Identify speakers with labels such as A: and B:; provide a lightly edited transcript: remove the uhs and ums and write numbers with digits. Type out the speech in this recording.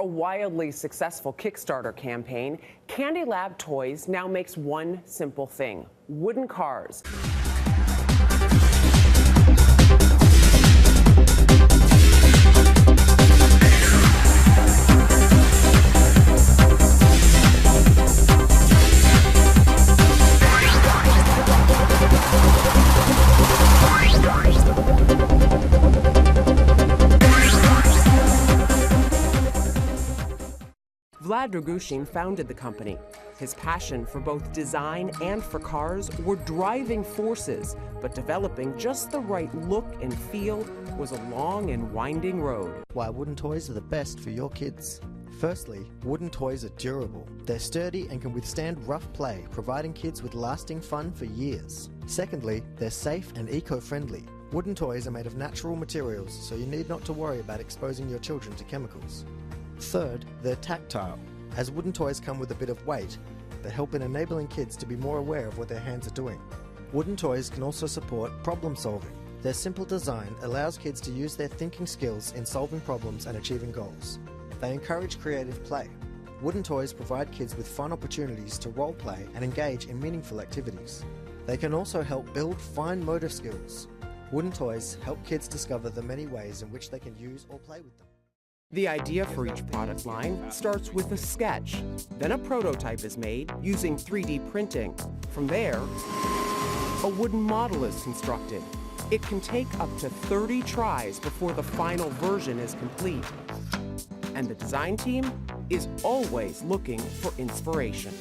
A: a wildly successful Kickstarter campaign, Candy Lab Toys now makes one simple thing: wooden cars. Vlad Dragushin founded the company. His passion for both design and for cars were driving forces, but developing just the right look and feel was a long and winding road.
B: Why wooden toys are the best for your kids. Firstly, wooden toys are durable. They're sturdy and can withstand rough play, providing kids with lasting fun for years. Secondly, they're safe and eco-friendly. Wooden toys are made of natural materials, so you need not to worry about exposing your children to chemicals. Third, they're tactile. As wooden toys come with a bit of weight, they help in enabling kids to be more aware of what their hands are doing. Wooden toys can also support problem solving. Their simple design allows kids to use their thinking skills in solving problems and achieving goals. They encourage creative play. Wooden toys provide kids with fun opportunities to role play and engage in meaningful activities. They can also help build fine motor skills. Wooden toys help kids discover the many ways in which they can use or play with them.
A: The idea for each product line starts with a sketch. Then a prototype is made using 3D printing. From there, a wooden model is constructed. It can take up to 30 tries before the final version is complete. And the design team is always looking for inspiration.